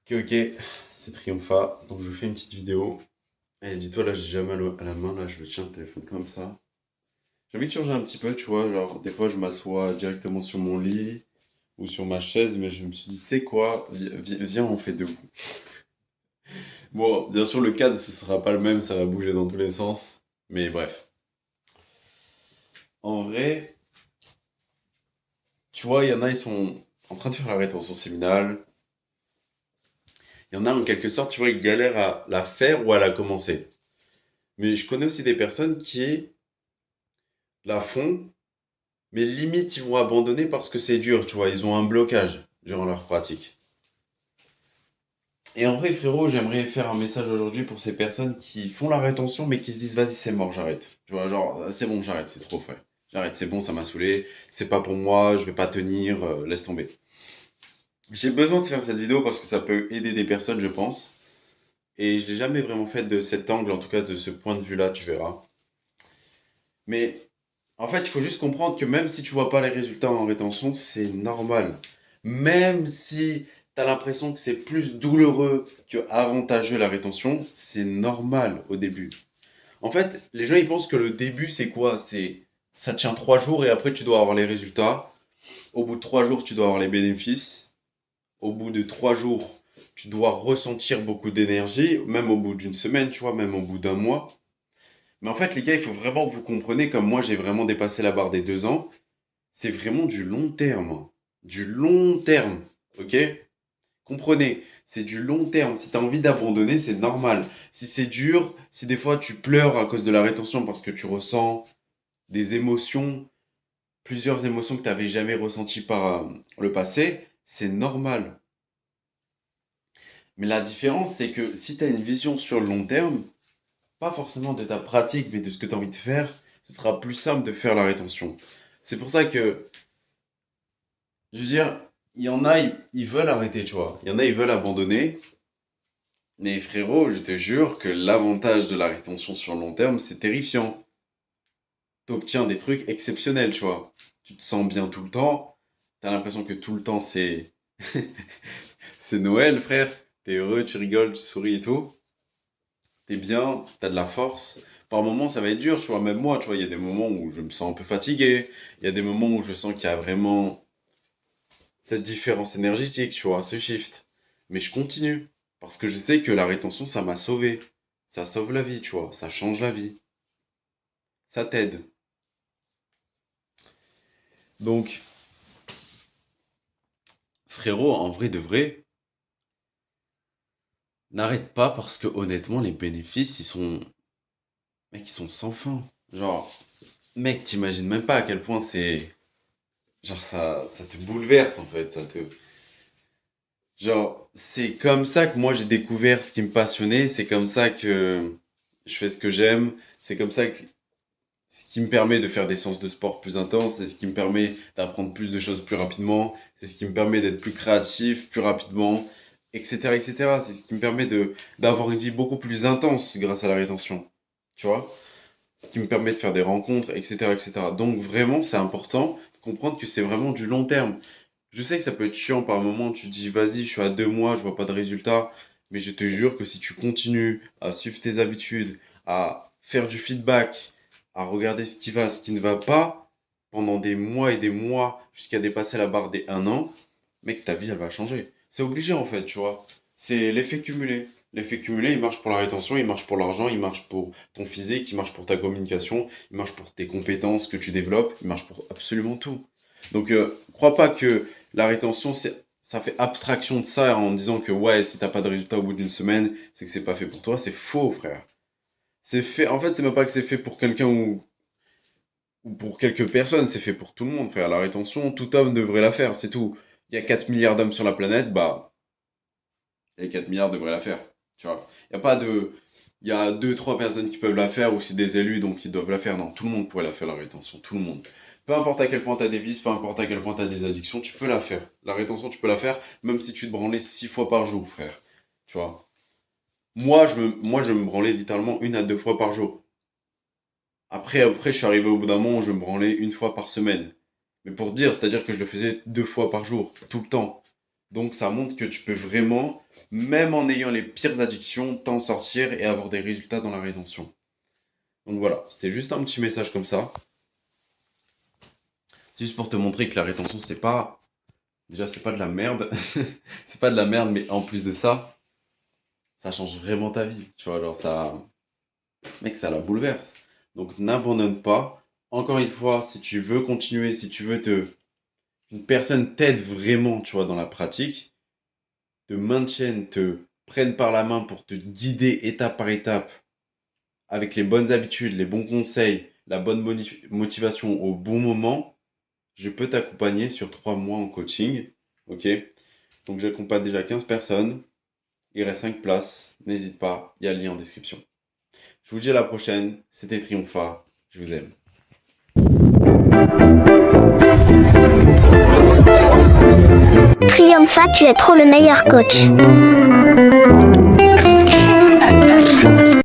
Ok, ok, c'est Triumpha. Donc je fais une petite vidéo. Et dis-toi, là, j'ai jamais mal à la main. Là, je le tiens le téléphone comme ça. J'ai envie de changer un petit peu, tu vois. Genre, des fois, je m'assois directement sur mon lit ou sur ma chaise. Mais je me suis dit, tu sais quoi, viens, on fait debout. Bon, bien sûr, le cadre, ce sera pas le même. Ça va bouger dans tous les sens. Mais bref. En vrai, tu vois, il y en a, ils sont en train de faire la rétention séminale. Il y en a, en quelque sorte, tu vois, ils galèrent à la faire ou à la commencer. Mais je connais aussi des personnes qui la font. Mais limite, ils vont abandonner parce que c'est dur, tu vois. Ils ont un blocage durant leur pratique. Et en vrai, frérot, j'aimerais faire un message aujourd'hui pour ces personnes qui font la rétention, mais qui se disent, vas-y, c'est mort, j'arrête. Tu vois, genre, c'est bon, j'arrête, c'est trop, frère. J'arrête, c'est bon, ça m'a saoulé. C'est pas pour moi, je vais pas tenir, laisse tomber. J'ai besoin de faire cette vidéo parce que ça peut aider des personnes, je pense. Et je l'ai jamais vraiment fait de cet angle, en tout cas de ce point de vue-là, tu verras. Mais en fait, il faut juste comprendre que même si tu vois pas les résultats en rétention, c'est normal. Même si tu as l'impression que c'est plus douloureux que avantageux la rétention, c'est normal au début. En fait, les gens ils pensent que le début c'est quoi? C'est ça tient 3 jours et après tu dois avoir les résultats. Au bout de 3 jours, tu dois avoir les bénéfices. Au bout de 3 jours, tu dois ressentir beaucoup d'énergie, même au bout d'une semaine, tu vois, même au bout d'un mois. Mais en fait, les gars, il faut vraiment que vous compreniez, comme moi j'ai vraiment dépassé la barre des 2 ans. C'est vraiment du long terme, hein. Du long terme, ok? Comprenez, c'est du long terme. Si tu as envie d'abandonner, c'est normal. Si c'est dur, si des fois tu pleures à cause de la rétention parce que tu ressens des émotions, plusieurs émotions que tu n'avais jamais ressenties par le passé, c'est normal. Mais la différence, c'est que si tu as une vision sur le long terme, pas forcément de ta pratique, mais de ce que tu as envie de faire, ce sera plus simple de faire la rétention. C'est pour ça que je veux dire, il y en a, ils veulent arrêter, tu vois. Il y en a, ils veulent abandonner. Mais frérot, je te jure que l'avantage de la rétention sur le long terme, c'est terrifiant. T'obtiens des trucs exceptionnels, tu vois. Tu te sens bien tout le temps. T'as l'impression que tout le temps, c'est Noël, frère. T'es heureux, tu rigoles, tu souris et tout. T'es bien, t'as de la force. Par moments, ça va être dur, tu vois. Même moi, tu vois, il y a des moments où je me sens un peu fatigué. Il y a des moments où je sens qu'il y a vraiment cette différence énergétique, tu vois, ce shift. Mais je continue. Parce que je sais que la rétention, ça m'a sauvé. Ça sauve la vie, tu vois. Ça change la vie. Ça t'aide. Donc, frérot, en vrai de vrai, n'arrête pas parce que honnêtement, les bénéfices, ils sont. Mec, ils sont sans fin. Genre, mec, t'imagines même pas à quel point c'est. Genre, ça te bouleverse en fait. Ça te. Genre, c'est comme ça que moi j'ai découvert ce qui me passionnait. C'est comme ça que je fais ce que j'aime. C'est comme ça que ce qui me permet de faire des séances de sport plus intenses, c'est ce qui me permet d'apprendre plus de choses plus rapidement, c'est ce qui me permet d'être plus créatif plus rapidement, etc., etc. C'est ce qui me permet d'avoir une vie beaucoup plus intense grâce à la rétention, tu vois? Ce qui me permet de faire des rencontres, etc., etc. Donc vraiment, c'est important de comprendre que c'est vraiment du long terme. Je sais que ça peut être chiant par moment, tu te dis, vas-y, je suis à 2 mois, je vois pas de résultat, mais je te jure que si tu continues à suivre tes habitudes, à faire du feedback, à regarder ce qui va, ce qui ne va pas, pendant des mois et des mois, jusqu'à dépasser la barre des 1 an, mec, ta vie, elle va changer. C'est obligé, en fait, tu vois. C'est l'effet cumulé. L'effet cumulé, il marche pour la rétention, il marche pour l'argent, il marche pour ton physique, il marche pour ta communication, il marche pour tes compétences que tu développes, il marche pour absolument tout. Donc, crois pas que la rétention, ça fait abstraction de ça en disant que ouais, si t'as pas de résultat au bout d'une semaine, c'est que c'est pas fait pour toi. C'est faux, frère. C'est fait. En fait, c'est même pas que c'est fait pour quelqu'un ou pour quelques personnes. C'est fait pour tout le monde, frère. La rétention, tout homme devrait la faire. C'est tout. Il y a 4 milliards d'hommes sur la planète, bah, les 4 milliards devraient la faire. Tu vois. Il y a pas de. Il y a deux, trois personnes qui peuvent la faire ou c'est des élus donc ils doivent la faire. Non, tout le monde pourrait la faire, la rétention. Tout le monde. Peu importe à quel point tu as des vices, peu importe à quel point tu as des addictions, tu peux la faire. La rétention, tu peux la faire, même si tu te branlais 6 fois par jour, frère. Tu vois. Moi, je me branlais littéralement 1 à 2 fois par jour. Après, je suis arrivé au bout d'un moment où je me branlais 1 fois par semaine. Mais pour dire, c'est-à-dire que je le faisais 2 fois par jour, tout le temps. Donc ça montre que tu peux vraiment, même en ayant les pires addictions, t'en sortir et avoir des résultats dans la rétention. Donc voilà, c'était juste un petit message comme ça. C'est juste pour te montrer que la rétention, c'est pas... Déjà, c'est pas de la merde. C'est pas de la merde, mais en plus de ça, ça change vraiment ta vie. Tu vois, genre ça... Mec, ça la bouleverse. Donc n'abandonne pas. Encore une fois, si tu veux continuer, si tu veux te... Une personne t'aide vraiment, tu vois, dans la pratique, te maintienne, te prenne par la main pour te guider étape par étape avec les bonnes habitudes, les bons conseils, la bonne motivation au bon moment, je peux t'accompagner sur 3 mois en coaching. Ok? Donc j'accompagne déjà 15 personnes. Il reste 5 places. N'hésite pas, il y a le lien en description. Je vous dis à la prochaine. C'était Triomphar. Je vous aime. Triomphar, tu es trop le meilleur coach.